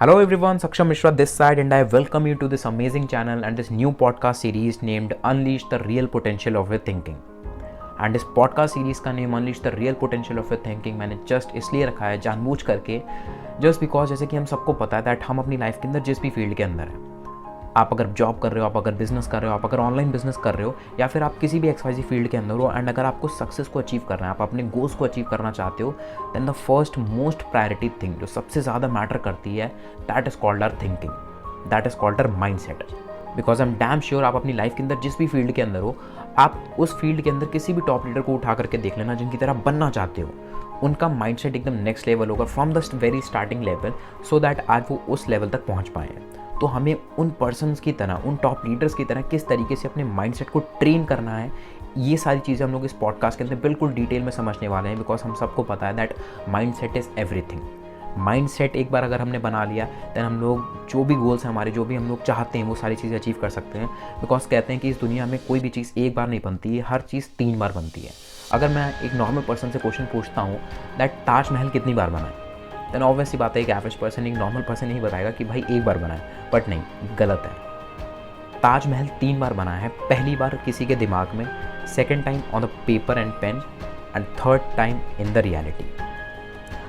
Hello everyone, Saksham Mishra this side and I welcome you to this amazing channel and this new podcast series named Unleash the Real Potential of Your Thinking. And इस podcast series का name unleash the real potential of your thinking मैंने just इसलिए रखा है जानबूझ करके, just because जैसे कि हम सबको पता है दैट हम अपनी लाइफ के अंदर जिस भी फील्ड के अंदर हैं, आप अगर जॉब कर रहे हो, आप अगर बिजनेस कर रहे हो, आप अगर ऑनलाइन बिजनेस कर रहे हो या फिर आप किसी भी एक्सवाइजी फील्ड के अंदर हो, एंड अगर आपको सक्सेस को अचीव करना है, आप अपने गोल्स को अचीव करना चाहते हो, then the first most priority thing जो सबसे ज़्यादा मैटर करती है that is called our thinking, that is called our mind set. Because I am damn sure आप अपनी लाइफ के अंदर जिस भी फील्ड के अंदर हो, आप उस फील्ड के अंदर किसी भी टॉप लीडर को उठा करके देख लेना जिनकी तरह बनना चाहते हो, उनका माइंडसेट एकदम नेक्स्ट लेवल होगा from the very starting level, so that आज वो उस लेवल तक पहुंच पाए हैं। तो हमें उन पर्सन्स की तरह, उन टॉप लीडर्स की तरह किस तरीके से अपने माइंडसेट को ट्रेन करना है, ये सारी चीज़ें हम लोग इस पॉडकास्ट के अंदर बिल्कुल डिटेल में समझने वाले हैं। बिकॉज हम सबको पता है that mindset is everything. Mindset एक बार अगर हमने बना लिया, देन हम लोग जो भी गोल्स हैं हमारे, जो भी हम लोग चाहते हैं, वो सारी चीज़ें अचीव कर सकते हैं। बिकॉज कहते हैं कि इस दुनिया में कोई भी चीज़ एक बार नहीं बनती है, हर चीज़ 3 बार बनती है। अगर मैं एक नॉर्मल पर्सन से क्वेश्चन पूछता हूँ दैट ताजमहल कितनी बार बना है, देन ऑब्वियस सी बात है एक एवरेज पर्सन, एक नॉर्मल पर्सन नहीं बताएगा कि भाई एक बार बना है। बट नहीं, गलत है। ताजमहल 3 बार बना है। पहली बार किसी के दिमाग में, second time on the paper and pen, and third time in the reality.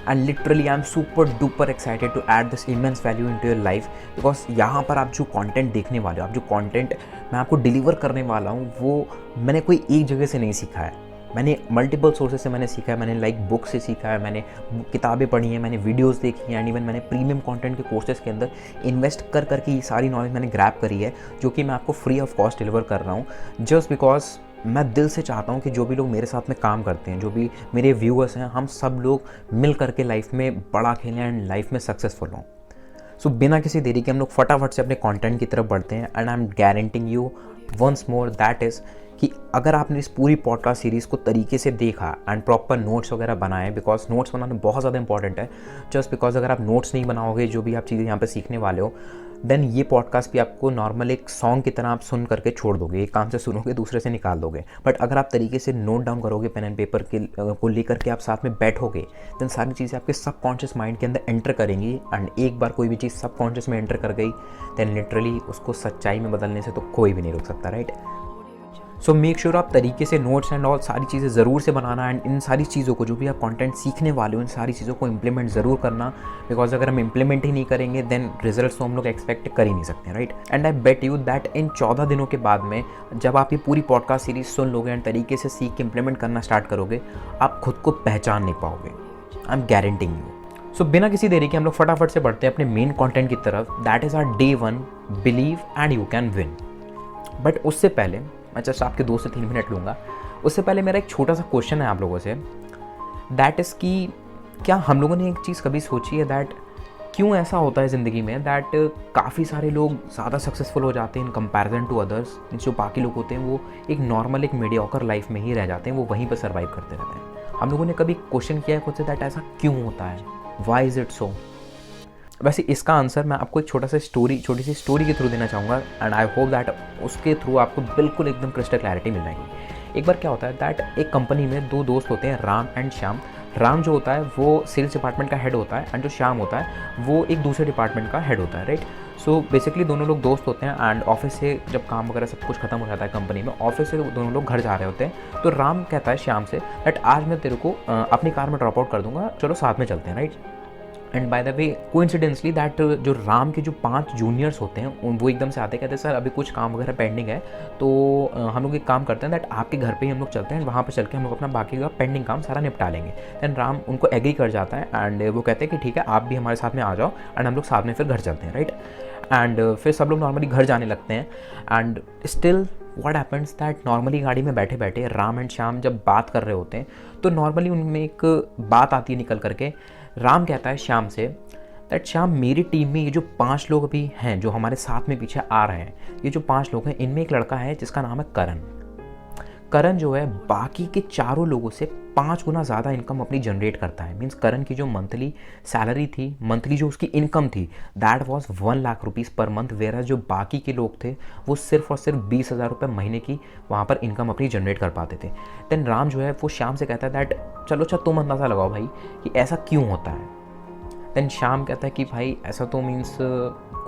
And literally I am super duper excited to add this immense value into your life. Because यहाँ पर आप जो कंटेंट देखने वाले हो, आप जो content मैं आपको डिलीवर करने वाला हूँ, वो मैंने कोई एक जगह से नहीं सीखा है। मैंने मल्टीपल सोर्सेज से मैंने सीखा है। मैंने लाइक बुक से सीखा है, मैंने किताबें पढ़ी हैं, मैंने वीडियोस देखी हैं, एंड इवन मैंने प्रीमियम कंटेंट के कोर्सेज के अंदर इन्वेस्ट कर करके ये सारी नॉलेज मैंने ग्रैब करी है, जो कि मैं आपको फ्री ऑफ कॉस्ट डिलीवर कर रहा हूँ। जस्ट बिकॉज मैं दिल से चाहता हूँ कि जो भी लोग मेरे साथ में काम करते हैं, जो भी मेरे व्यूअर्स हैं, हम सब लोग मिल करके लाइफ में बड़ा खेलें एंड लाइफ में सक्सेसफुल हों। सो बिना किसी देरी के हम लोग फटाफट से अपने कंटेंट की तरफ बढ़ते हैं। And I am guaranteeing you once more that is कि अगर आपने इस पूरी पॉडकास्ट सीरीज़ को तरीके से देखा एंड प्रॉपर नोट्स वगैरह बनाए, बिकॉज नोट्स बनाना बहुत ज़्यादा इंपॉर्टेंट है। जस्ट बिकॉज अगर आप नोट्स नहीं बनाओगे, जो भी आप चीज़ें यहाँ पे सीखने वाले हो, देन ये पॉडकास्ट भी आपको नॉर्मल एक सॉन्ग की तरह आप सुन करके छोड़ दोगे, एक कान से सुनोगे दूसरे से निकाल दोगे। बट अगर आप तरीके से नोट डाउन करोगे, पेन एंड पेपर के को लेकर के आप साथ में बैठोगे, देन सारी चीज़ें आपके सबकॉन्शियस माइंड के अंदर एंटर करेंगी। एंड एक बार कोई भी चीज़ सबकॉन्शियस में एंटर कर गई, देन लिटरली उसको सच्चाई में बदलने से तो कोई भी नहीं रोक सकता, राइट। सो मेक श्योर आप तरीके से नोट्स एंड ऑल सारी चीज़ें ज़रूर से बनाना, एंड इन सारी चीज़ों को, जो भी आप कंटेंट सीखने वाले हो, इन सारी चीज़ों को इम्प्लीमेंट ज़रूर करना। बिकॉज अगर हम इम्प्लीमेंट ही नहीं करेंगे, देन रिजल्ट्स तो हम लोग एक्सपेक्ट कर ही नहीं सकते, right. And I bet you that in 14 दिनों के बाद में जब आप ये पूरी पॉडकास्ट सीरीज सुन लोगे एंड तरीके से सीख के इम्प्लीमेंट करना स्टार्ट करोगे, आप खुद को पहचान नहीं पाओगे। I am guaranteeing you. So बिना किसी देरी के हम लोग फटाफट से बढ़ते हैं अपने मेन कॉन्टेंट की तरफ। That is our day 1, believe and you can win. But उससे पहले मैं जस्ट आपके 2 से 3 मिनट लूँगा। उससे पहले मेरा एक छोटा सा क्वेश्चन है आप लोगों से, दैट इज़ कि क्या हम लोगों ने एक चीज़ कभी सोची है दैट क्यों ऐसा होता है ज़िंदगी में दैट काफ़ी सारे लोग ज़्यादा सक्सेसफुल हो जाते हैं इन कंपैरिजन टू अदर्स। जो बाकी लोग होते हैं वो एक नॉर्मल, एक मीडियोकर लाइफ में ही रह जाते हैं, वो वहीं पर सर्वाइव करते रहते हैं। हम लोगों ने कभी क्वेश्चन किया है खुद से दैट ऐसा क्यों होता है, वाई इज़ इट सो? वैसे इसका आंसर मैं आपको एक छोटी सी स्टोरी के थ्रू देना चाहूँगा, एंड आई होप दैट उसके थ्रू आपको बिल्कुल एकदम क्रिस्टल क्लैरिटी मिल जाएगी। एक बार क्या होता है दैट एक कंपनी में 2 दोस्त होते हैं, राम एंड श्याम। राम जो होता है वो सेल्स डिपार्टमेंट का हेड होता है, एंड जो श्याम होता है वो एक दूसरे डिपार्टमेंट का हेड होता है, राइट। सो बेसिकली दोनों लोग दोस्त होते हैं, एंड ऑफिस से जब काम वगैरह सब कुछ खत्म हो जाता है कंपनी में, ऑफिस से दोनों लोग घर जा रहे होते हैं। तो राम कहता है श्याम से दैट आज मैं तेरे को अपनी कार में ड्रॉप आउट कर दूंगा, चलो साथ में चलते हैं, right. And by the way coincidentally that जो राम के जो 5 जूनियर्स होते हैं वो एकदम से आते कहते हैं सर अभी कुछ काम वगैरह पेंडिंग है, तो हम लोग एक काम करते हैं दैट आपके घर पे ही हम लोग चलते हैं, वहाँ पे चल के हम लोग अपना बाकी का पेंडिंग काम सारा निपटा लेंगे। दैन राम उनको एग्री कर जाता है, एंड वो कहते हैं कि ठीक है आप भी हमारे साथ में आ जाओ, एंड हम लोग साथ में फिर घर चलते हैं, राइट। एंड फिर सब लोग नॉर्मली घर जाने लगते हैं। And still what happens that normally गाड़ी में बैठे बैठे राम एंड श्याम जब बात कर रहे होते हैं, तो नॉर्मली उनमें एक बात आती है निकल करके। राम कहता है श्याम से दैट श्याम मेरी टीम में ये जो 5 लोग अभी हैं जो हमारे साथ में पीछे आ रहे हैं, ये जो 5 लोग हैं, इनमें एक लड़का है जिसका नाम है करण। करण जो है बाकी के चारों लोगों से 5 गुना ज़्यादा इनकम अपनी जनरेट करता है। मीन्स करण की जो मंथली सैलरी थी, मंथली जो उसकी इनकम थी, that was 1 lakh rupees per month. Vera जो बाकी के लोग थे वो सिर्फ और सिर्फ 20,000 रुपये महीने की वहाँ पर इनकम अपनी जनरेट कर पाते थे। देन राम जो है वो श्याम से कहता है दैट चलो तुम अंदाज़ा लगाओ भाई कि ऐसा क्यों होता है। देन श्याम कहता है कि भाई ऐसा तो मीन्स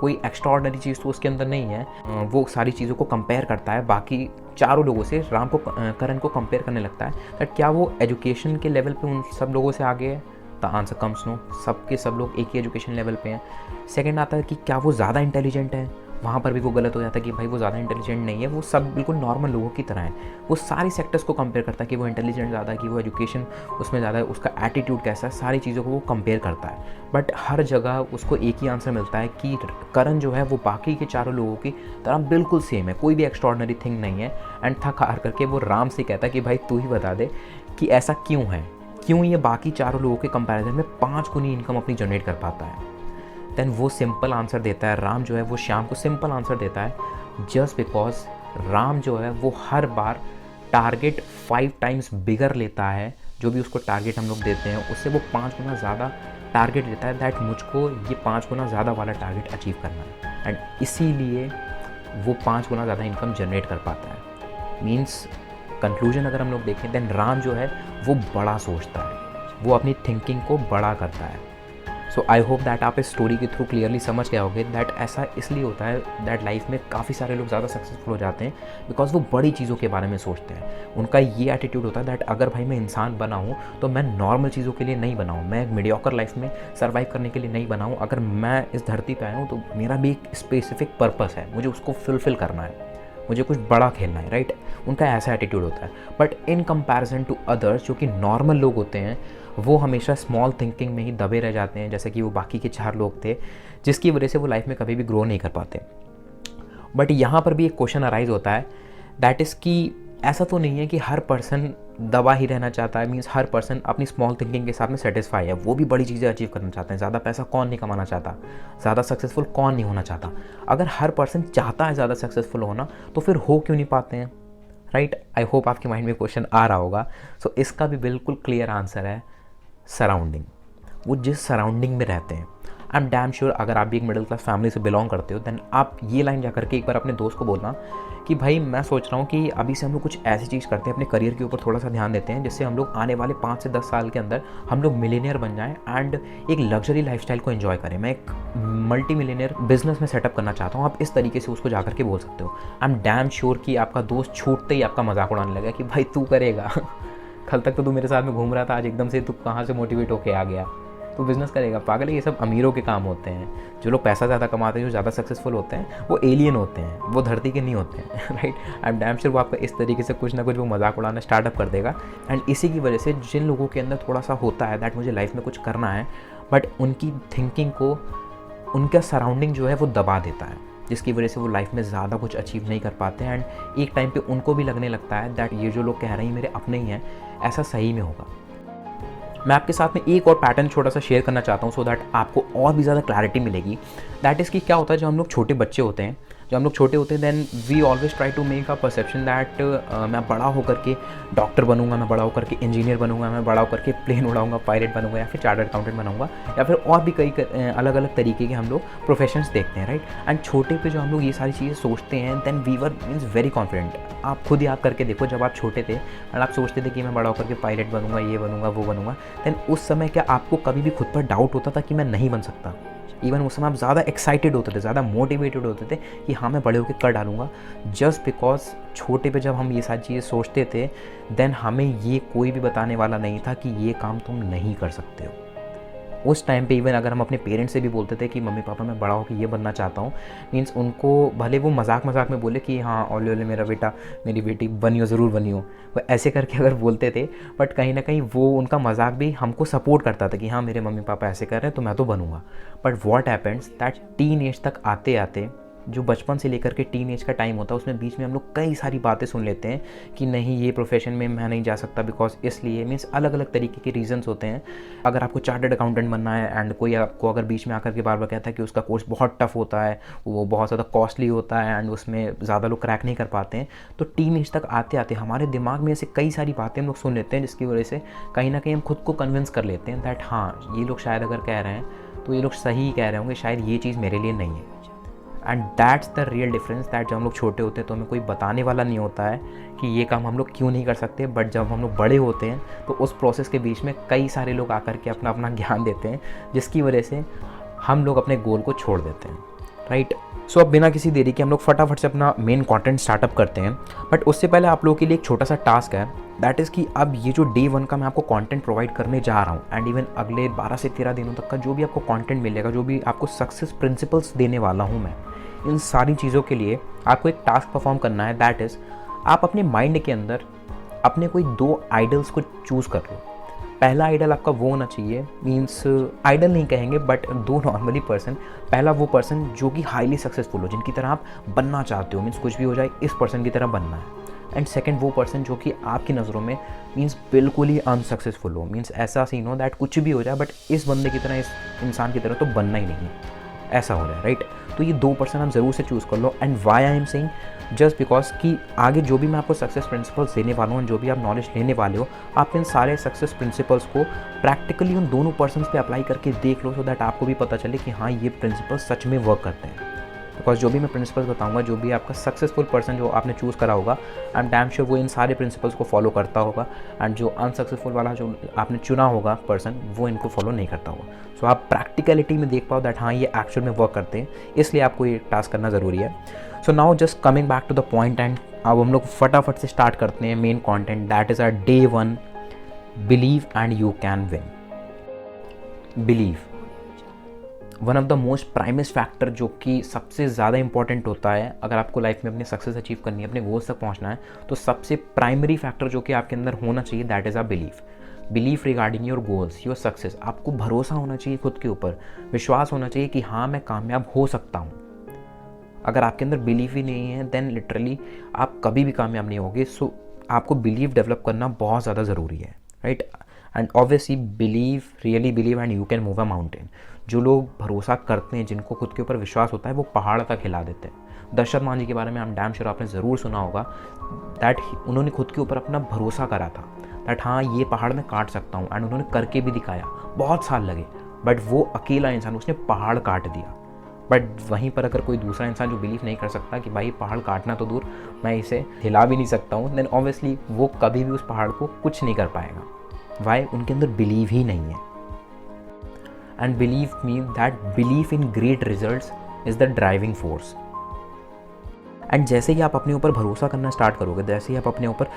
कोई एक्स्ट्राऑर्डिनरी चीज़ तो उसके अंदर नहीं है। वो सारी चीज़ों को कंपेयर करता है बाकी चारों लोगों से, राम को करण को कंपेयर करने लगता है दैट क्या वो एजुकेशन के लेवल पे उन सब लोगों से आगे है। द आंसर कम्स नो, सब लोग एक ही एजुकेशन लेवल पे हैं। सेकंड आता है कि क्या वो ज़्यादा इंटेलिजेंट है, वहाँ पर भी वो गलत हो जाता है कि भाई वो ज़्यादा इंटेलिजेंट नहीं है, वो सब बिल्कुल नॉर्मल लोगों की तरह है। वो सारी सेक्टर्स को कंपेयर करता है कि वो इंटेलिजेंट ज़्यादा है, कि वो एजुकेशन उसमें ज़्यादा है, उसका एटीट्यूड कैसा है, सारी चीज़ों को वो कंपेयर करता है। बट हर जगह उसको एक ही आंसर मिलता है कि करण जो है वो बाकी के चारों लोगों की तरह बिल्कुल सेम है, कोई भी एक्स्ट्रॉर्डनरी थिंग नहीं है। एंड थक हार करके वो राम से कहता है कि भाई तू ही बता दे कि ऐसा क्यों है, क्यों ये बाकी चारों लोगों के कंपैरिजन में 5 गुनी इनकम अपनी जनरेट कर पाता है। देन वो सिंपल आंसर देता है, राम जो है वो श्याम को सिंपल आंसर देता है जस्ट बिकॉज राम जो है वो हर बार टारगेट 5 टाइम्स बिगर लेता है। जो भी उसको टारगेट हम लोग देते हैं उससे वो 5 गुना ज़्यादा टारगेट देता है दैट मुझको ये 5 गुना ज़्यादा वाला टारगेट अचीव करना है। एंड इसीलिए वो 5 गुना ज़्यादा इनकम जनरेट कर पाता है। मीन्स कंक्लूजन अगर हम लोग देखें देन राम जो है वो बड़ा सोचता है, वो अपनी थिंकिंग को बड़ा करता है। सो आई होप दैट आप इस स्टोरी के थ्रू क्लियरली समझ गए होगे दैट ऐसा इसलिए होता है दैट लाइफ में काफ़ी सारे लोग ज़्यादा सक्सेसफुल हो जाते हैं बिकॉज वो बड़ी चीज़ों के बारे में सोचते हैं। उनका ये एटीट्यूड होता है दैट अगर भाई मैं इंसान बना हूँ तो मैं नॉर्मल चीज़ों के लिए नहीं बना हूँ, मैं एक मीडियोकर लाइफ में सर्वाइव करने के लिए नहीं बना हूँ। अगर मैं इस धरती पर आया हूँ तो मेरा भी एक स्पेसिफिक पर्पस है, मुझे उसको फुलफ़िल करना है, मुझे कुछ बड़ा खेलना है, राइट। उनका ऐसा एटीट्यूड होता है। But in comparison to others जो कि नॉर्मल लोग होते हैं वो हमेशा स्मॉल थिंकिंग में ही दबे रह जाते हैं, जैसे कि वो बाकी के 4 लोग थे, जिसकी वजह से वो लाइफ में कभी भी ग्रो नहीं कर पाते। बट यहाँ पर भी एक क्वेश्चन अराइज होता है दैट इज़ कि ऐसा तो नहीं है कि हर पर्सन दबा ही रहना चाहता है। मीन्स हर पर्सन अपनी स्मॉल थिंकिंग के साथ में सेटिस्फाई है, वो भी बड़ी चीज़ें अचीव करना चाहते हैं। ज़्यादा पैसा कौन नहीं कमाना चाहता, ज़्यादा सक्सेसफुल कौन नहीं होना चाहता। अगर हर पर्सन चाहता है ज़्यादा सक्सेसफुल होना तो फिर हो क्यों नहीं पाते हैं, राइट। आई होप आपके माइंड में क्वेश्चन आ रहा होगा। सो इसका भी बिल्कुल क्लियर आंसर है सराउंडिंग। वो जिस सराउंडिंग में रहते हैं, आई एम डैम श्योर अगर आप भी एक मिडिल क्लास फैमिली से बिलोंग करते हो देन आप ये लाइन जा करके एक बार अपने दोस्त को बोलना कि भाई मैं सोच रहा हूँ कि अभी से हम लोग कुछ ऐसी चीज़ करते हैं, अपने करियर के ऊपर थोड़ा सा ध्यान देते हैं जिससे हम लोग आने वाले 5 से 10 साल के अंदर हम लोग मिलीनियर बन जाएं एंड एक लग्जरी लाइफस्टाइल को एंजॉय करें। मैं एक मल्टी मिलीनियर बिजनेस में सेटअप करना चाहता हूँ। आप इस तरीके से उसको जा करके बोल सकते हो। आई एम डैम श्योर कि आपका दोस्त छूटते ही आपका मजाक उड़ाने लगा कि भाई तू करेगा कल तक तो तू मेरे साथ में घूम रहा था, आज एकदम से तू कहाँ से मोटिवेट होके आ गया, तो बिज़नेस करेगा। पागल है, ये सब अमीरों के काम होते हैं। जो लोग पैसा ज़्यादा कमाते हैं, जो ज़्यादा सक्सेसफुल होते हैं, वो एलियन होते हैं, वो धरती के नहीं होते हैं, right. I am damn sure वो आपका इस तरीके से कुछ ना कुछ वो मजाक उड़ाना स्टार्टअप कर देगा। एंड इसी की वजह से जिन लोगों के अंदर थोड़ा सा होता है दैट मुझे लाइफ में कुछ करना है, बट उनकी थिंकिंग को उनका सराउंडिंग जो है वो दबा देता है, जिसकी वजह से वो लाइफ में ज़्यादा कुछ अचीव नहीं कर पाते हैं। एंड एक टाइम पे उनको भी लगने लगता है दैट ये जो लोग कह रहे हैं मेरे अपने ही हैं, ऐसा सही में होगा। मैं आपके साथ में एक और पैटर्न छोटा सा शेयर करना चाहता हूँ सो दैट आपको और भी ज़्यादा क्लैरिटी मिलेगी। दैट इज़ कि क्या होता है जब हम लोग छोटे बच्चे होते हैं, जब हम लोग छोटे होते हैं then we always try to make a perception that मैं बड़ा होकर के डॉक्टर बनूंगा, मैं बड़ा होकर के इंजीनियर बनूंगा, मैं बड़ा होकर के प्लेन उड़ाऊंगा, पायलट बनूंगा, या फिर चार्टर्ड अकाउंटेंट बनूंगा, या फिर और भी कई अलग अलग तरीके के हम लोग प्रोफेशंस देखते हैं, राइट। एंड छोटे पे जो हम लोग ये सारी चीज़ें सोचते हैं then we were means very confident. आप खुद याद करके देखो, जब आप छोटे थे और आप सोचते थे कि मैं बड़ा होकर के पायलट बनूंगा, ये बनूंगा, वो बनूंगा, देन उस समय क्या आपको कभी भी खुद पर डाउट होता था कि मैं नहीं बन सकता? इवन उस समय आप ज़्यादा एक्साइटेड होते थे, ज़्यादा मोटिवेटेड होते थे कि हाँ मैं बड़े होकर कर डालूंगा। जस्ट बिकॉज छोटे पे जब हम ये सारी चीज़ें सोचते थे देन हमें ये कोई भी बताने वाला नहीं था कि ये काम तुम नहीं कर सकते हो। उस टाइम पे इवन अगर हम अपने पेरेंट्स से भी बोलते थे कि मम्मी पापा मैं बड़ा होकर ये बनना चाहता हूँ, मीन्स उनको भले वो मजाक में बोले कि हाँ ओले ओले मेरा बेटा मेरी बेटी बनियो, ज़रूर बनियो, वो ऐसे करके अगर बोलते थे, बट कहीं ना कहीं वो उनका मजाक भी हमको सपोर्ट करता था कि हाँ मेरे मम्मी पापा ऐसे कर रहे हैं तो मैं तो बनूंगा। But what happens that teen age तक आते आते, जो बचपन से लेकर के टीन एज का टाइम होता है, उसमें बीच में हम लोग कई सारी बातें सुन लेते हैं कि नहीं ये प्रोफेशन में मैं नहीं जा सकता बिकॉज इसलिए, मीन्स अलग अलग तरीके के रीजंस होते हैं। अगर आपको चार्टर्ड अकाउंटेंट बनना है एंड कोई आपको अगर बीच में आकर के बार बार कहता है कि उसका कोर्स बहुत टफ होता है, वो बहुत ज़्यादा कॉस्टली होता है एंड उसमें ज़्यादा लोग क्रैक नहीं कर पाते हैं, तो टीन एज तक आते आते हमारे दिमाग में ऐसे कई सारी बातें हम लोग सुन लेते हैं, जिसकी वजह से कहीं ना कहीं हम खुद को कन्विंस कर लेते हैं दैट हाँ ये लोग शायद अगर कह रहे हैं तो ये लोग सही कह रहे होंगे, शायद ये चीज़ मेरे लिए नहीं है। And that's the real difference, that जब हम लोग छोटे होते हैं तो हमें कोई बताने वाला नहीं होता है कि ये काम हम लोग क्यों नहीं कर सकते, बट जब हम लोग बड़े होते हैं तो उस प्रोसेस के बीच में कई सारे लोग आकर के अपना अपना ज्ञान देते हैं, जिसकी वजह से हम लोग अपने गोल को छोड़ देते हैं, राइट। सो अब बिना किसी देरी के हम लोग फटाफट से अपना मेन कंटेंट स्टार्टअप करते हैं। बट उससे पहले आप लोगों के लिए एक छोटा सा टास्क है, दैट इज़ कि अब ये जो डे 1 का मैं आपको कंटेंट प्रोवाइड करने जा रहा हूँ, एंड इवन अगले 12 से 13 दिनों तक का जो भी आपको कंटेंट मिलेगा, जो भी आपको सक्सेस प्रिंसिपल्स देने वाला हूँ मैं, इन सारी चीज़ों के लिए आपको एक टास्क परफॉर्म करना है। दैट इज़ आप अपने माइंड के अंदर अपने कोई 2 आइडल्स को चूज़ कर लो। पहला आइडल आपका वो होना चाहिए, मीन्स आइडल नहीं कहेंगे बट 2 नॉर्मली पर्सन। पहला वो पर्सन जो कि हाईली सक्सेसफुल हो, जिनकी तरह आप बनना चाहते हो, मीन्स कुछ भी हो जाए इस पर्सन की तरह बनना है। एंड सेकंड वो पर्सन जो कि आपकी नज़रों में मीन्स बिल्कुल ही अनसक्सेसफुल हो, मीन्स ऐसा सीन हो दैट कुछ भी हो जाए बट इस बंदे की तरह, इस इंसान की तरह तो बनना ही नहीं है, ऐसा हो जाए, राइट। तो ये 2 पर्सन आप ज़रूर से चूज़ कर लो। And why I am saying, just because कि आगे जो भी मैं आपको सक्सेस प्रिंसिपल्स देने वाला हूँ, जो भी आप नॉलेज लेने वाले हो, आप इन सारे सक्सेस प्रिंसिपल्स को प्रैक्टिकली उन दोनों पर्सन्स पे अप्लाई करके देख लो, सो दैट आपको भी पता चले कि हाँ ये प्रिंसिपल्स सच में वर्क करते हैं। बिकॉज जो भी मैं प्रिंसिपल्स बताऊंगा, जो भी आपका सक्सेसफुल पर्सन जो आपने चूज़ करा होगा, आई एम डैम श्योर वो इन सारे प्रिंसिपल्स को फॉलो करता होगा, एंड जो अनसक्सेसफुल वाला जो आपने चुना होगा पर्सन, वो इनको फॉलो नहीं करता होगा। सो आप प्रैक्टिकलिटी में देख पाओ दैट हाँ ये एक्चुअल में वर्क करते हैं, इसलिए आपको ये टास्क करना ज़रूरी है। So now just coming back to the point, and अब हम लोग फटाफट से स्टार्ट करते हैं main content, that is our day 1, believe and you can win. Believe one of the most primest factor जो कि सबसे ज़्यादा इंपॉर्टेंट होता है अगर आपको लाइफ में अपनी सक्सेस अचीव करनी है, अपने गोल्स तक पहुंचना है, तो सबसे प्राइमरी फैक्टर जो कि आपके अंदर होना चाहिए, that is a belief regarding your goals, your success. आपको भरोसा होना चाहिए खुद के ऊपर, विश्वास होना चाहिए कि हाँ मैं कामयाब हो सकता हूँ। अगर आपके अंदर बिलीफ ही नहीं है देन लिटरली आप कभी भी कामयाब नहीं होगे। सो आपको बिलीव डेवलप करना बहुत ज़्यादा ज़रूरी है, right. And obviously really believe and you can move a mountain. जो लोग भरोसा करते हैं, जिनको खुद के ऊपर विश्वास होता है, वो पहाड़ तक हिला देते हैं। दशरथ मान जी के बारे में हम डैम श्योर आपने ज़रूर सुना होगा, दैट उन्होंने खुद के ऊपर अपना भरोसा करा था दैट हाँ ये पहाड़ मैं काट सकता हूँ, एंड उन्होंने करके भी दिखाया। बहुत साल लगे बट वो अकेला इंसान, उसने पहाड़ काट दिया। बट वहीं पर अगर कोई दूसरा इंसान जो बिलीव नहीं कर सकता कि भाई पहाड़ काटना तो दूर, मैं इसे हिला भी नहीं सकता हूँ, देन ऑब्वियसली वो कभी भी उस पहाड़ को कुछ नहीं कर पाएगा। वाई? उनके अंदर बिलीव ही नहीं है। And believe mean that belief in great results is the driving force. And जैसे ही आप अपने ऊपर भरोसा करना स्टार्ट करोगे, जैसे ही आप अपने ऊपर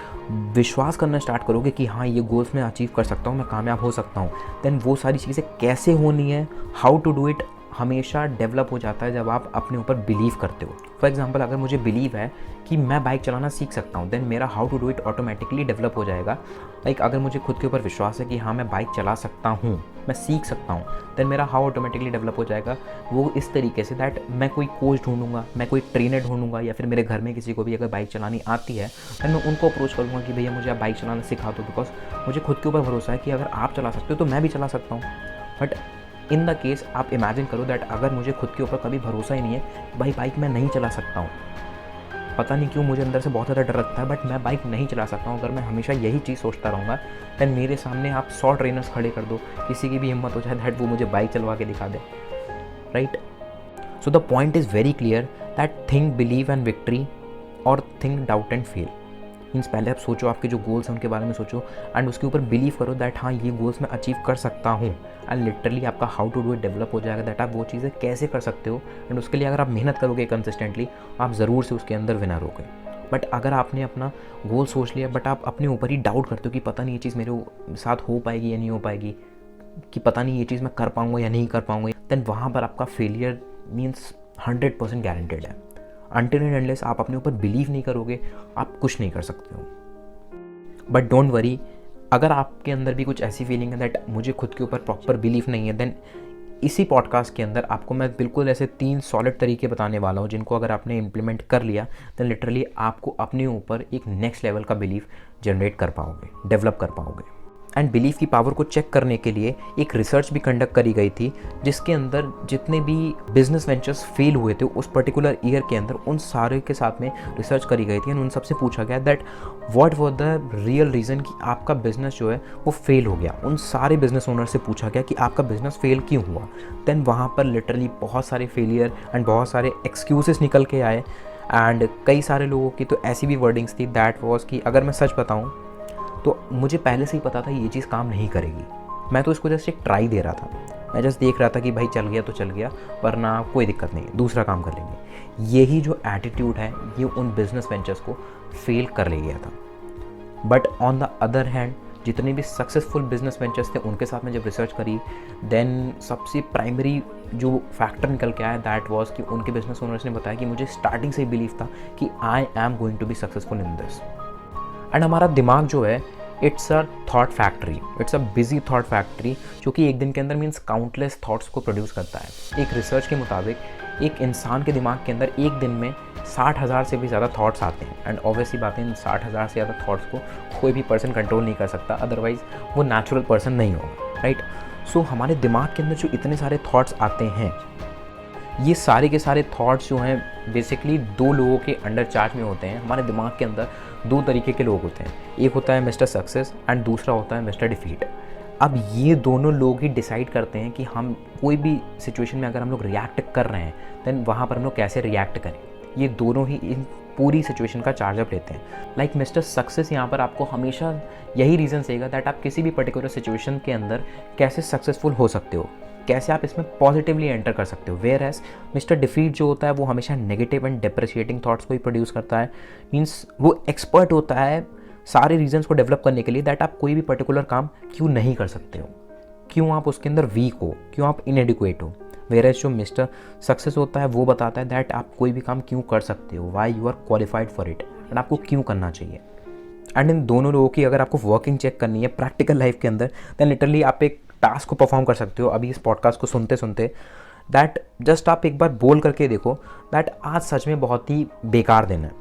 विश्वास करना स्टार्ट करोगे कि हाँ ये गोल्स मैं अचीव कर सकता हूँ, मैं कामयाब हो सकता हूँ, देन वो सारी चीज़ें कैसे होनी है, हाउ टू डू इट, हमेशा डेवलप हो जाता है जब आप अपने ऊपर बिलीव करते हो। फॉर एग्जांपल, अगर मुझे बिलीव है कि मैं बाइक चलाना सीख सकता हूँ, देन मेरा how to do it automatically develop हो जाएगा। लाइक अगर मुझे खुद के ऊपर विश्वास है कि हाँ मैं बाइक चला सकता हूँ, मैं सीख सकता हूँ, देन मेरा हाउ ऑटोमेटिकली डेवलप हो जाएगा वो इस तरीके से दैट मैं कोई कोच ढूंढूंगा, मैं कोई ट्रेनर ढूंढूंगा, या फिर मेरे घर में किसी को भी अगर बाइक चलानी आती है देन मैं उनको अप्रोच करूँगा कि भैया मुझे आप बाइक चलाना सिखा दो, बिकॉज मुझे खुद के ऊपर भरोसा है कि अगर आप चला सकते हो तो मैं भी चला सकता हूँ। बट इन द केस आप इमेजिन करो दैट अगर मुझे खुद के ऊपर कभी भरोसा ही नहीं है, भाई बाइक मैं नहीं चला सकता हूँ, पता नहीं क्यों मुझे अंदर से बहुत ज़्यादा डर लगता है, बट मैं बाइक नहीं चला सकता हूँ, अगर मैं हमेशा यही चीज़ सोचता रहूँगा, देन मेरे सामने आप 100 ट्रेनर्स खड़े कर दो, किसी की भी हिम्मत हो जाए दैट वो मुझे बाइक चलवा के दिखा दे, right. So the point is very clear that think believe and victory और think doubt and fail. Means पहले आप सोचो, आपके जो गोल्स हैं उनके बारे में सोचो, एंड उसके ऊपर बिलीव करो दैट हाँ ये गोल्स मैं अचीव कर सकता हूँ, एंड लिटरली आपका how to do it develop हो जाएगा दैट आप वो चीज़ें कैसे कर सकते हो, एंड उसके लिए अगर आप मेहनत करोगे कंसिस्टेंटली, आप ज़रूर से उसके अंदर विनर होगे। बट अगर आपने अपना गोल सोच लिया बट आप अपने ऊपर ही डाउट करते हो कि पता नहीं ये चीज़ मेरे साथ हो पाएगी या नहीं हो पाएगी, कि पता नहीं ये चीज़ मैं कर पाऊँगा या नहीं कर पाऊँगा, देन वहाँ पर आपका फेलियर मीन्स 100% गारंटेड है। अनटिल एंड अनलेस आप अपने ऊपर बिलीव नहीं करोगे, आप कुछ नहीं कर सकते हो। बट डोंट वरी, अगर आपके अंदर भी कुछ ऐसी फीलिंग है दैट मुझे खुद के ऊपर प्रॉपर बिलीव नहीं है, देन इसी पॉडकास्ट के अंदर आपको मैं बिल्कुल ऐसे 3 सॉलिड तरीके बताने वाला हूँ, जिनको अगर आपने इम्प्लीमेंट कर लिया देन लिटरली आपको अपने ऊपर एक नेक्स्ट लेवल का बिलीव जनरेट कर पाओगे, डेवलप कर पाओगे। एंड बिलीफ की पावर को चेक करने के लिए एक रिसर्च भी कंडक्ट करी गई थी, जिसके अंदर जितने भी बिजनेस वेंचर्स फेल हुए थे उस पर्टिकुलर ईयर के अंदर, उन सारे के साथ में रिसर्च करी गई थी एंड उन सबसे पूछा गया that what was the real reason कि आपका बिजनेस जो है वो फेल हो गया। उन सारे बिजनेस ओनर से पूछा गया कि आपका बिजनेस फेल क्यों हुआ। देन वहाँ पर लिटरली बहुत सारे फेलियर एंड बहुत सारे एक्सक्यूजेस निकल के आए एंड कई सारे लोगों की तो ऐसी भी वर्डिंग्स थी दैट वाज कि अगर मैं सच बताऊँ तो मुझे पहले से ही पता था ये चीज़ काम नहीं करेगी, मैं तो इसको जस्ट एक ट्राई दे रहा था, मैं जस्ट देख रहा था कि भाई चल गया तो चल गया, वरना कोई दिक्कत नहीं, दूसरा काम कर लेंगे। यही जो एटीट्यूड है ये उन बिजनेस वेंचर्स को फेल कर ले गया था। But on the other hand जितने भी सक्सेसफुल बिजनेस वेंचर्स थे उनके साथ में जब रिसर्च करी, देन सबसे प्राइमरी जो फैक्टर निकल के आया दैट वाज कि उनके बिजनेस ओनर्स ने बताया कि मुझे स्टार्टिंग से ही बिलीव था कि I am going to be successful in this. And हमारा दिमाग जो है it's a thought factory, it's a busy thought factory, जो कि एक दिन के अंदर मीन्स काउंटलेस थॉट्स को प्रोड्यूस करता है। एक रिसर्च के मुताबिक एक इंसान के दिमाग के अंदर एक दिन में 60,000 से भी ज़्यादा थॉट्स आते हैं। एंड ऑब्वियसली बात है, इन 60,000 से ज़्यादा थॉट्स को कोई भी पर्सन कंट्रोल नहीं कर सकता, अदरवाइज़ वो नेचुरल पर्सन नहीं होगा, राइट। सो हमारे दिमाग के अंदर जो इतने सारे थॉट्स आते हैं, ये सारे के सारे थॉट्स जो हैं बेसिकली दो लोगों के अंडर चार्ज में होते हैं। हमारे दिमाग के अंदर दो तरीके के लोग होते हैं, एक होता है मिस्टर सक्सेस एंड दूसरा होता है मिस्टर डिफीट। अब ये दोनों लोग ही डिसाइड करते हैं कि हम कोई भी सिचुएशन में अगर हम लोग रिएक्ट कर रहे हैं देन वहाँ पर हम लोग कैसे रिएक्ट करें। ये दोनों ही इन पूरी सिचुएशन का चार्जअप लेते हैं। लाइक मिस्टर सक्सेस यहाँ पर आपको हमेशा यही रीज़न देगा दैट आप किसी भी पर्टिकुलर सिचुएशन के अंदर कैसे सक्सेसफुल हो सकते हो, कैसे आप इसमें पॉजिटिवली एंटर कर सकते हो। वेयर एज मिस्टर डिफीट जो होता है वो हमेशा नेगेटिव एंड डिप्रिशिएटिंग थॉट्स को ही प्रोड्यूस करता है। मीन्स वो एक्सपर्ट होता है सारे रीजंस को डेवलप करने के लिए दैट आप कोई भी पर्टिकुलर काम क्यों नहीं कर सकते हो, क्यों आप उसके अंदर वीक हो, क्यों आप इनएडिक्वेट हो। वेयर एज जो मिस्टर सक्सेस होता है वो बताता है दैट आप कोई भी काम क्यों कर सकते हो, why you are qualified for it, and आपको क्यों करना चाहिए। एंड इन दोनों लोगों की अगर आपको वर्किंग चेक करनी है प्रैक्टिकल लाइफ के अंदर, देन लिटरली आप एक टास्क को परफॉर्म कर सकते हो अभी इस पॉडकास्ट को सुनते सुनते, दैट जस्ट आप एक बार बोल करके देखो दैट आज सच में बहुत ही बेकार दिन है,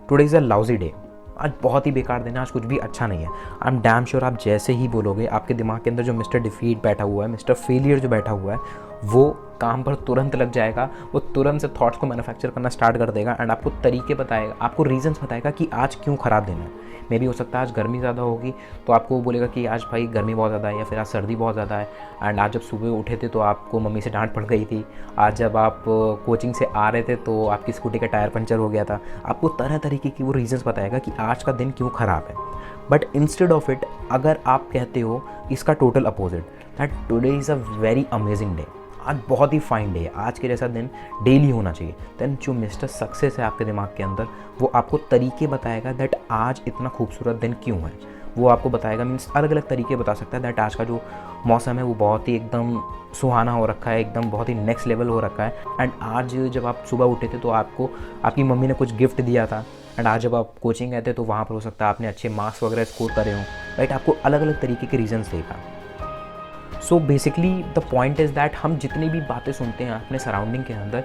today is a lousy day, आज बहुत ही बेकार दिन है, आज कुछ भी अच्छा नहीं है। आई एम डैम श्योर आप जैसे ही बोलोगे आपके दिमाग के अंदर जो मिस्टर डिफीट बैठा हुआ है, मिस्टर फेलियर जो बैठा हुआ है, वो काम पर तुरंत लग जाएगा, वो तुरंत से थॉट्स को मैन्युफैक्चर करना स्टार्ट कर देगा एंड आपको तरीके बताएगा, आपको रीजंस बताएगा कि आज क्यों ख़राब दिन है। मे भी हो सकता है आज गर्मी ज़्यादा होगी तो आपको वो बोलेगा कि आज भाई गर्मी बहुत ज़्यादा है, या फिर आज सर्दी बहुत ज़्यादा है, एंड आज जब सुबह उठे थे तो आपको मम्मी से डांट पड़ गई थी, आज जब आप कोचिंग से आ रहे थे तो आपकी स्कूटी का टायर पंचर हो गया था। आपको तरह तरीके की वो रीजंस बताएगा कि आज का दिन क्यों ख़राब है। बट इंस्टेड ऑफ इट अगर आप कहते हो इसका total opposite that today is a very amazing day, आज बहुत ही फाइन डे है, आज के जैसा दिन डेली होना चाहिए, देन जो मिस्टर सक्सेस है आपके दिमाग के अंदर वो आपको तरीके बताएगा दैट आज इतना खूबसूरत दिन क्यों है। वो आपको बताएगा, मीन्स अलग अलग तरीके बता सकता है दैट आज का जो मौसम है वो बहुत ही एकदम सुहाना हो रखा है, एकदम बहुत ही नेक्स्ट लेवल हो रखा है। एंड आज जब आप सुबह उठे थे तो आपको आपकी मम्मी ने कुछ गिफ्ट दिया था, एंड आज जब आप कोचिंग गए थे तो वहाँ पर हो सकता है आपने अच्छे मार्क्स वगैरह स्कोर करे हों, राइट। आपको अलग अलग तरीके के रीजंस देगा। So basically the point is that हम जितनी भी बातें सुनते हैं अपने सराउंडिंग के अंदर,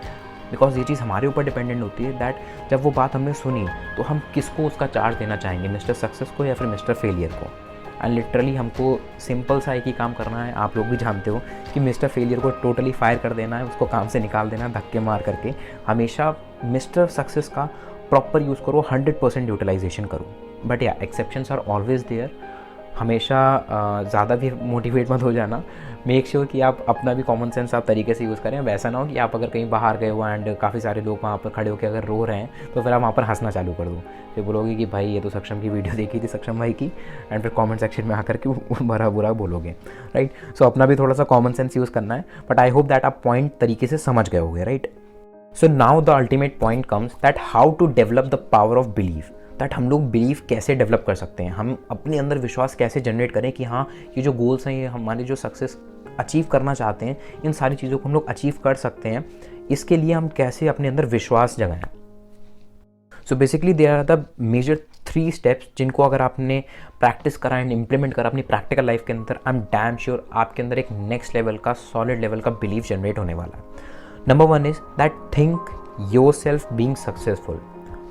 बिकॉज ये चीज़ हमारे ऊपर डिपेंडेंट होती है दैट जब वो बात हमने सुनी तो हम किसको उसका चार्ज देना चाहेंगे, मिस्टर सक्सेस को या फिर मिस्टर फेलियर को। एंड लिटरली हमको सिंपल सा एक ही काम करना है, आप लोग भी जानते हो कि मिस्टर फेलियर को टोटली फायर कर देना है, उसको काम से निकाल देना है धक्के मार करके। हमेशा मिस्टर सक्सेस का प्रॉपर यूज़ करो, 100% यूटिलाइजेशन करो। बट या एक्सेप्शंस आर ऑलवेज देयर। हमेशा ज़्यादा भी मोटिवेट मत हो जाना। मेक श्योर कि आप अपना भी कॉमन सेंस आप तरीके से यूज़ करें। वैसा ना हो कि आप अगर कहीं बाहर गए हो एंड काफ़ी सारे लोग वहाँ पर खड़े होकर अगर रो रहे हैं तो फिर आप वहाँ पर हंसना चालू कर दो, फिर बोलोगे कि भाई ये तो सक्षम की वीडियो देखी थी सक्षम भाई की, एंड फिर कमेंट सेक्शन में आकर के भरा बुरा बोलोगे, राइट। सो अपना भी थोड़ा सा कॉमन सेंस यूज़ करना है। बट आई होप दैट आप पॉइंट तरीके से समझ गए होगे, right. So now the ultimate point comes that how to develop the power of belief, that हम लोग बिलीव कैसे डेवलप कर सकते हैं, हम अपने अंदर विश्वास कैसे जनरेट करें कि हाँ ये जो गोल्स हैं, ये हमारे जो सक्सेस अचीव करना चाहते हैं, इन सारी चीज़ों को हम लोग अचीव कर सकते हैं। इसके लिए हम कैसे अपने अंदर विश्वास जगाएं। So basically there are the major 3 steps जिनको अगर आपने प्रैक्टिस करा एंड इम्प्लीमेंट करा अपनी प्रैक्टिकल लाइफ के अंदर, आई एम डैम श्योर आपके अंदर एक नेक्स्ट लेवल का सॉलिड लेवल का बिलीफ जनरेट होने वाला है। Number 1 is that think your self being successful.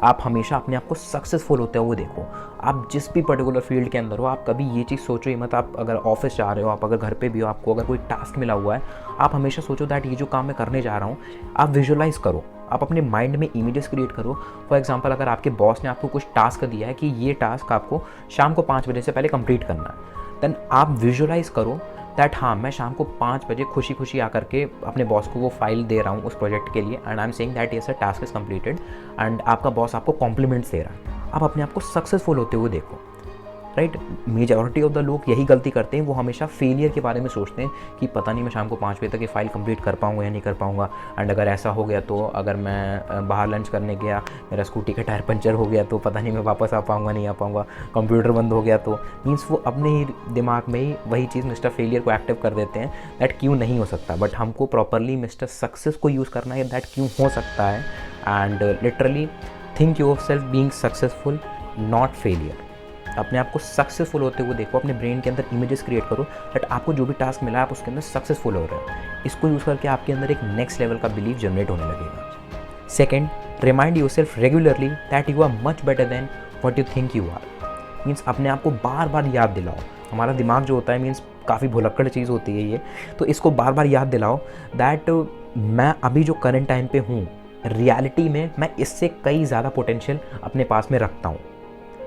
आप हमेशा अपने आप को सक्सेसफुल होते हुए देखो। आप जिस भी पर्टिकुलर फील्ड के अंदर हो, आप कभी ये चीज़ सोचो ही मत, आप अगर ऑफिस जा रहे हो, आप अगर घर पे भी हो, आपको अगर कोई टास्क मिला हुआ है, आप हमेशा सोचो दैट ये जो काम मैं करने जा रहा हूँ, आप विजुअलाइज़ करो, आप अपने माइंड में इमेजेस क्रिएट करो। फॉर एग्जांपल, अगर आपके बॉस ने आपको कुछ टास्क दिया है कि ये टास्क आपको शाम को 5 बजे से पहले कंप्लीट करना है, देन आप विजुअलाइज़ करो दैट हाँ, मैं शाम को 5 बजे खुशी खुशी आकर के अपने बॉस को वो फाइल दे रहा हूँ उस प्रोजेक्ट के लिए, and I am saying that yes sir task is completed, and आपका बॉस आपको कॉम्प्लीमेंट्स दे रहा है। आप अपने आप को सक्सेसफुल होते हुए देखो, राइट। मेजॉरिटी ऑफ द लोग यही गलती करते हैं, वो हमेशा फेलियर के बारे में सोचते हैं कि पता नहीं मैं शाम को 5 बजे तक ये फाइल कंप्लीट कर पाऊँगा या नहीं कर पाऊँगा, एंड अगर ऐसा हो गया तो, अगर मैं बाहर लंच करने गया, मेरा स्कूटी का टायर पंचर हो गया तो पता नहीं मैं वापस आ पाऊँगा नहीं आ पाऊँगा, कंप्यूटर बंद हो गया तो, मीन्स वो अपने ही दिमाग में ही वही चीज़ मिस्टर फेलियर को एक्टिव कर देते हैं दैट क्यों नहीं हो सकता। बट हमको प्रॉपरली मिस्टर सक्सेस को यूज़ करना है दैट क्यों हो सकता है, and literally think yourself being successful not failure. अपने आप को सक्सेसफुल होते हुए देखो, अपने ब्रेन के अंदर इमेजेस क्रिएट करो दैट आपको जो भी टास्क मिला है आप उसके अंदर सक्सेसफुल हो रहे हो। इसको यूज़ करके आपके अंदर एक नेक्स्ट लेवल का बिलीव जनरेट होने लगेगा। Second, remind yourself regularly that you are much better than what you think you are. Means अपने आप को बार बार याद दिलाओ। हमारा दिमाग जो होता है मीन्स काफ़ी भुलक्कड़ चीज़ होती है ये, तो इसको बार बार याद दिलाओ दैट मैं अभी जो करंट टाइम पे हूँ, रियलिटी में मैं इससे कई ज़्यादा पोटेंशियल अपने पास में रखता हूँ।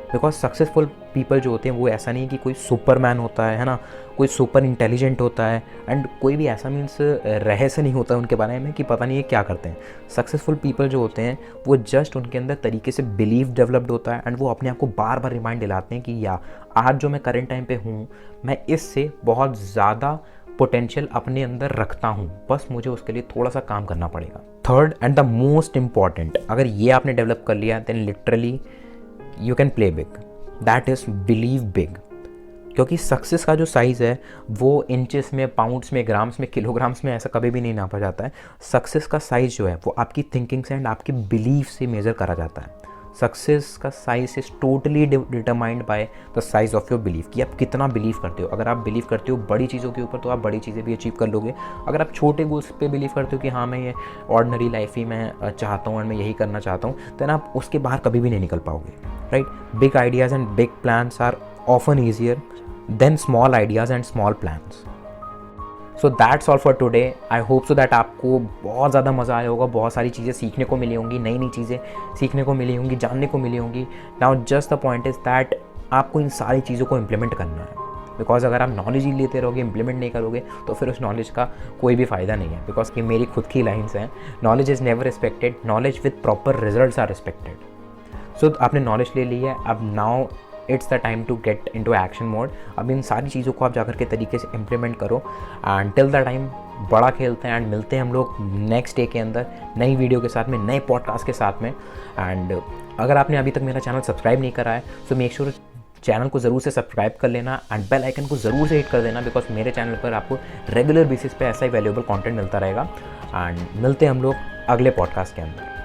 बिकॉज सक्सेसफुल पीपल जो होते हैं वो ऐसा नहीं कि कोई सुपरमैन होता है ना, कोई सुपर इंटेलिजेंट होता है, एंड कोई भी ऐसा मीन्स रहस्य नहीं होता है उनके बारे में कि पता नहीं ये क्या करते हैं। सक्सेसफुल पीपल जो होते हैं वो जस्ट उनके अंदर तरीके से बिलीव डेवलप्ड होता है, एंड वो अपने आप को बार बार रिमाइंड दिलाते हैं कि या आज जो मैं करेंट टाइम पे हूँ, मैं इससे बहुत ज़्यादा पोटेंशियल अपने अंदर रखता हूँ, बस मुझे उसके लिए थोड़ा सा काम करना पड़ेगा। Third and the most important, अगर ये आपने डेवलप कर लिया then literally you can play big, that is believe big. क्योंकि सक्सेस का जो साइज़ है वो इंचेस में, पाउंड्स में, ग्राम्स में, किलोग्राम्स में ऐसा कभी भी नहीं नापा जाता है। सक्सेस का साइज़ जो है वो आपकी थिंकिंग से एंड आपके बिलीफ से मेज़र करा जाता है। सक्सेस का size is totally determined by the size of your belief, कि आप कितना बिलीव करते हो। अगर आप बिलीव करते हो बड़ी चीज़ों के ऊपर तो आप बड़ी चीज़ें भी अचीव कर लोगे। अगर आप छोटे गोल्स पे बिलीव करते हो कि हाँ मैं ये ऑर्डिनरी लाइफ ही मैं चाहता हूँ एंड मैं यही करना चाहता हूँ, देन आप उसके बाहर कभी भी नहीं निकल पाओगे, right. Big ideas and big plans are often easier than small ideas and small plans. So that's all for today. I hope so that आपको बहुत ज़्यादा मज़ा आया होगा, बहुत सारी चीज़ें सीखने को मिली होंगी, नई नई चीज़ें सीखने को मिली होंगी, जानने को मिली होंगी। Now just the point is that आपको इन सारी चीज़ों को इम्प्लीमेंट करना है। बिकॉज अगर आप नॉलेज ही लेते रहोगे, इम्प्लीमेंट नहीं करोगे, तो फिर उस नॉलेज का कोई भी फ़ायदा नहीं है। बिकॉज ये मेरी खुद की लाइन्स हैं, knowledge is never respected, knowledge with proper results are respected. So आपने नॉलेज ले ली है, अब now it's the time to get into action mode. अब इन सारी चीज़ों को आप जाकर के तरीके से इम्प्लीमेंट करो, एंड टिल द टाइम बड़ा खेलते हैं, एंड मिलते हैं हम लोग नेक्स्ट डे के अंदर नई वीडियो के साथ में, नए पॉडकास्ट के साथ में। एंड अगर आपने अभी तक मेरा चैनल सब्सक्राइब नहीं करा है तो मेक श्योर चैनल को ज़रूर से सब्सक्राइब कर लेना, एंड बेल आइकन को ज़रूर से हिट कर देना, बिकॉज मेरे चैनल पर आपको रेगुलर बेसिस पे ऐसा ही वैल्यूएबल कंटेंट मिलता रहेगा। एंड मिलते हैं हम लोग अगले पॉडकास्ट के अंदर।